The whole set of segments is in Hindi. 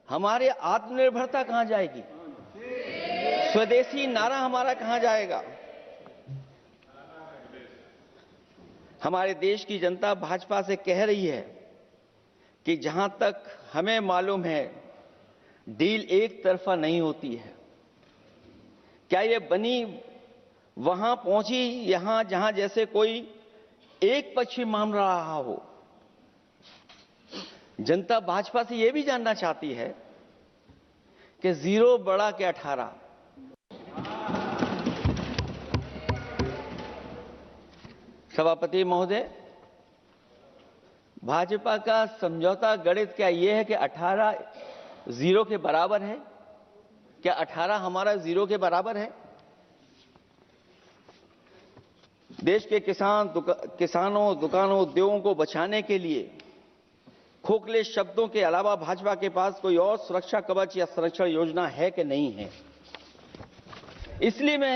हमारे आत्मनिर्भरता कहां जाएगी? स्वदेशी नारा हमारा कहां जाएगा? हमारे देश की जनता भाजपा से कह रही है कि जहां तक हमें मालूम है डील एक तरफा नहीं होती है। क्या ये बनी वहां पहुंची यहां जहां जैसे कोई एक पक्ष मान रहा हो? जनता भाजपा से यह भी जानना चाहती है कि 0 बड़ा के 18। सभापति महोदय, भाजपा का समझौता गणित क्या यह है कि 18 0 के बराबर है? क्या 18 हमारा 0 के बराबर है? देश के किसानों, दुकानों, उद्योगों को बचाने के लिए खोखले शब्दों के अलावा भाजपा के पास कोई और सुरक्षा कवच या संरक्षण योजना है कि नहीं है? इसलिए मैं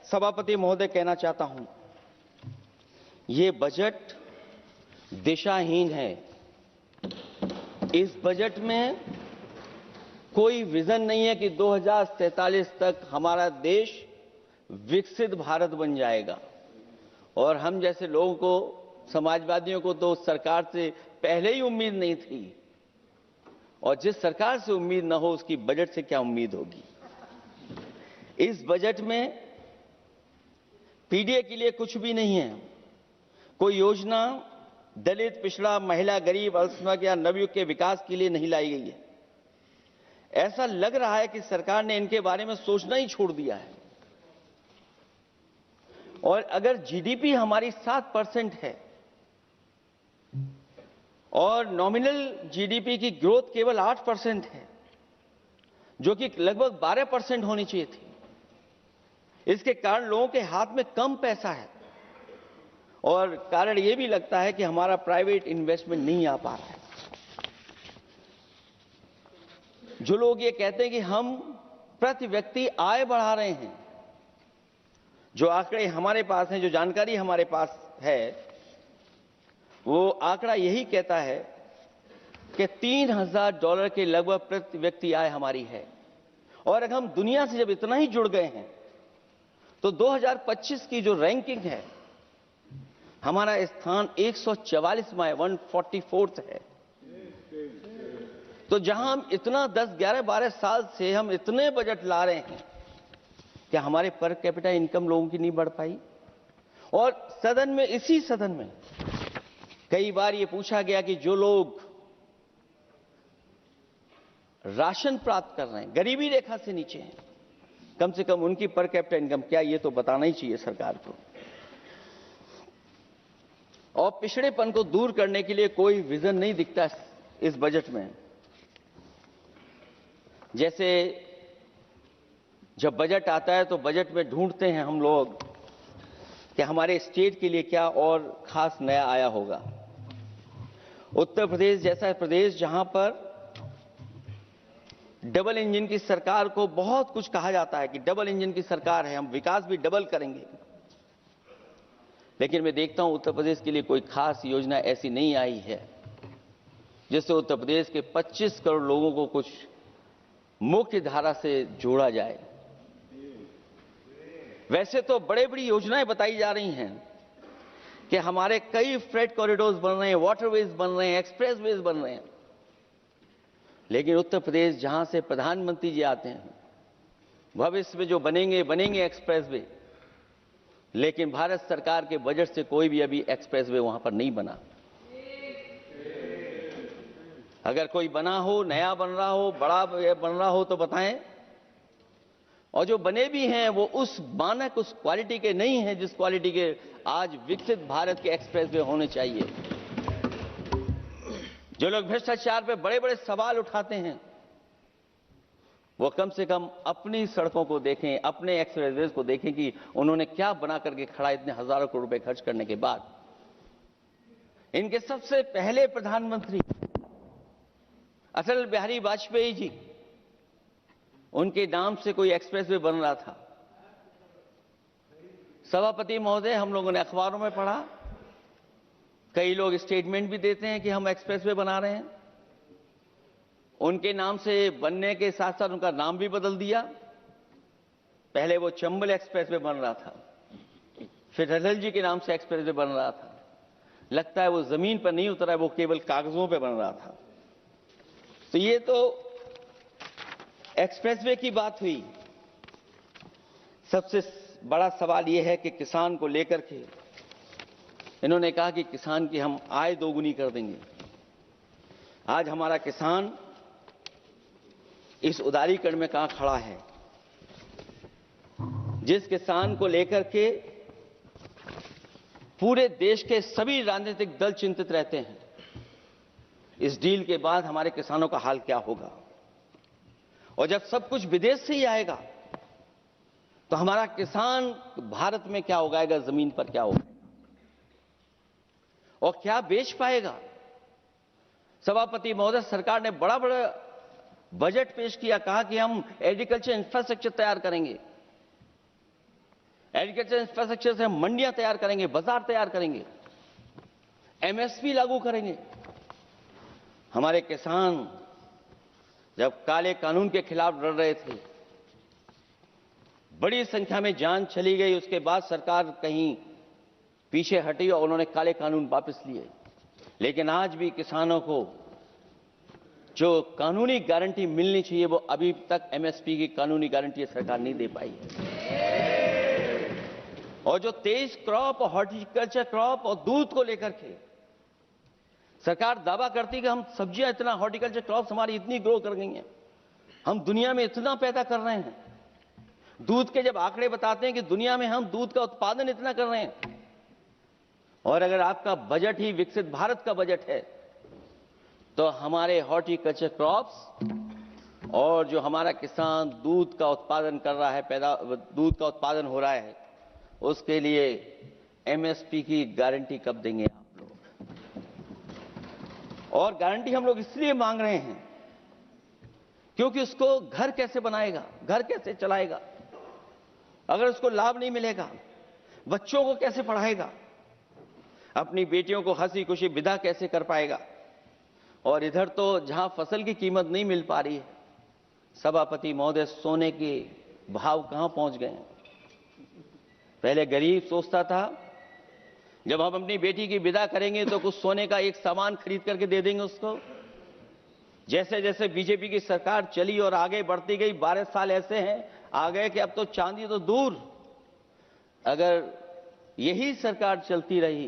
सभापति महोदय कहना चाहता हूं, ये बजट दिशाहीन है। इस बजट में कोई विजन नहीं है कि 2047 तक हमारा देश विकसित भारत बन जाएगा। और हम जैसे लोगों को, समाजवादियों को तो सरकार से पहले ही उम्मीद नहीं थी, और जिस सरकार से उम्मीद न हो उसकी बजट से क्या उम्मीद होगी? इस बजट में पीडीए के लिए कुछ भी नहीं है। कोई योजना दलित, पिछड़ा, महिला, गरीब, अल्पसंख्यक या नवयुवक के विकास के लिए नहीं लाई गई है। ऐसा लग रहा है कि सरकार ने इनके बारे में सोचना ही छोड़ दिया है। और अगर जीडीपी हमारी 7% है और नॉमिनल जीडीपी की ग्रोथ केवल 8% है, जो कि लगभग 12% होनी चाहिए थी, इसके कारण लोगों के हाथ में कम पैसा है। और कारण यह भी लगता है कि हमारा प्राइवेट इन्वेस्टमेंट नहीं आ पा रहा है। जो लोग ये कहते हैं कि हम प्रति व्यक्ति आय बढ़ा रहे हैं, जो आंकड़े हमारे पास हैं, जो जानकारी हमारे पास है, वो आंकड़ा यही कहता है कि $3000 के लगभग प्रति व्यक्ति आय हमारी है। और अगर हम दुनिया से जब इतना ही जुड़ गए हैं तो 2025 की जो रैंकिंग है, हमारा स्थान 144वां 144th है। तो जहां हम इतना 10, 11, 12 साल से हम इतने बजट ला रहे हैं, क्या हमारे पर कैपिटा इनकम लोगों की नहीं बढ़ पाई? और सदन में, इसी सदन में कई बार ये पूछा गया कि जो लोग राशन प्राप्त कर रहे हैं, गरीबी रेखा से नीचे हैं, कम से कम उनकी पर कैपिटा इनकम क्या, ये तो बताना ही चाहिए सरकार को। और पिछड़ेपन को दूर करने के लिए कोई विजन नहीं दिखता इस बजट में। जैसे जब बजट आता है तो बजट में ढूंढते हैं हम लोग कि हमारे स्टेट के लिए क्या और खास नया आया होगा। उत्तर प्रदेश जैसा प्रदेश जहां पर डबल इंजन की सरकार को बहुत कुछ कहा जाता है कि डबल इंजन की सरकार है, हम विकास भी डबल करेंगे, लेकिन मैं देखता हूं उत्तर प्रदेश के लिए कोई खास योजना ऐसी नहीं आई है जिससे उत्तर प्रदेश के 25 करोड़ लोगों को कुछ मुख्य धारा से जोड़ा जाए। वैसे तो बड़ी बड़ी योजनाएं बताई जा रही हैं कि हमारे कई फ्रेट कॉरिडोर्स बन रहे हैं, वाटरवेज बन रहे हैं, एक्सप्रेसवेज बन रहे हैं, लेकिन उत्तर प्रदेश जहां से प्रधानमंत्री जी आते हैं, भविष्य में जो बनेंगे एक्सप्रेसवे, लेकिन भारत सरकार के बजट से कोई भी अभी एक्सप्रेसवे वहां पर नहीं बना। अगर कोई बना हो, नया बन रहा हो, बड़ा बन रहा हो तो बताएं। और जो बने भी हैं वो उस मानक, उस क्वालिटी के नहीं हैं जिस क्वालिटी के आज विकसित भारत के एक्सप्रेसवे होने चाहिए। जो लोग भ्रष्टाचार पे बड़े बड़े सवाल उठाते हैं, वो कम से कम अपनी सड़कों को देखें, अपने एक्सप्रेसवेज को देखें कि उन्होंने क्या बना करके खड़ा इतने हजारों करोड़ रुपए खर्च करने के बाद। इनके सबसे पहले प्रधानमंत्री अटल बिहारी वाजपेयी जी, उनके नाम से कोई एक्सप्रेसवे बन रहा था। सभापति महोदय, हम लोगों ने अखबारों में पढ़ा, कई लोग स्टेटमेंट भी देते हैं कि हम एक्सप्रेसवे बना रहे हैं। उनके नाम से बनने के साथ साथ उनका नाम भी बदल दिया। पहले वो चंबल एक्सप्रेस वे बन रहा था, फिर अटल जी के नाम से एक्सप्रेस वे बन रहा था। लगता है वो जमीन पर नहीं उतरा, वो केवल कागजों पे बन रहा था। तो ये तो एक्सप्रेसवे की बात हुई। सबसे बड़ा सवाल यह है कि किसान को लेकर के इन्होंने कहा कि किसान की हम आय दोगुनी कर देंगे। आज हमारा किसान इस उदारीकरण में कहां खड़ा है? जिस किसान को लेकर के पूरे देश के सभी राजनीतिक दल चिंतित रहते हैं, इस डील के बाद हमारे किसानों का हाल क्या होगा? और जब सब कुछ विदेश से ही आएगा तो हमारा किसान भारत में क्या उगाएगा, जमीन पर क्या उगाएगा और क्या बेच पाएगा? सभापति महोदय, सरकार ने बड़ा बजट पेश किया, कहा कि हम एग्रीकल्चर इंफ्रास्ट्रक्चर तैयार करेंगे, एग्रीकल्चर इंफ्रास्ट्रक्चर से हम मंडियां तैयार करेंगे, बाजार तैयार करेंगे, एमएसपी लागू करेंगे। हमारे किसान जब काले कानून के खिलाफ लड़ रहे थे, बड़ी संख्या में जान चली गई, उसके बाद सरकार कहीं पीछे हटी और उन्होंने काले कानून वापस लिए। लेकिन आज भी किसानों को जो कानूनी गारंटी मिलनी चाहिए वो अभी तक एमएसपी की कानूनी गारंटी सरकार नहीं दे पाई है। और जो तेज क्रॉप और हॉर्टिकल्चर क्रॉप और दूध को लेकर के सरकार दावा करती है कि हम सब्जियां इतना, हॉर्टिकल्चर क्रॉप्स हमारी इतनी ग्रो कर गई हैं, हम दुनिया में इतना पैदा कर रहे हैं। दूध के जब आंकड़े बताते हैं कि दुनिया में हम दूध का उत्पादन इतना कर रहे हैं, और अगर आपका बजट ही विकसित भारत का बजट है, तो हमारे हॉर्टिकल्चर क्रॉप्स और जो हमारा किसान दूध का उत्पादन कर रहा है, दूध का उत्पादन हो रहा है, उसके लिए एमएसपी की गारंटी कब देंगे आप लोग? और गारंटी हम लोग इसलिए मांग रहे हैं क्योंकि उसको घर कैसे बनाएगा, घर कैसे चलाएगा, अगर उसको लाभ नहीं मिलेगा, बच्चों को कैसे पढ़ाएगा, अपनी बेटियों को हंसी खुशी विदा कैसे कर पाएगा? और इधर तो जहां फसल की कीमत नहीं मिल पा रही है, सभापति महोदय, सोने के भाव कहां पहुंच गए हैं? पहले गरीब सोचता था जब हम अपनी बेटी की विदा करेंगे तो कुछ सोने का एक सामान खरीद करके दे देंगे उसको। जैसे जैसे बीजेपी की सरकार चली और आगे बढ़ती गई, 12 साल ऐसे हैं आ गए कि अब तो चांदी तो दूर, अगर यही सरकार चलती रही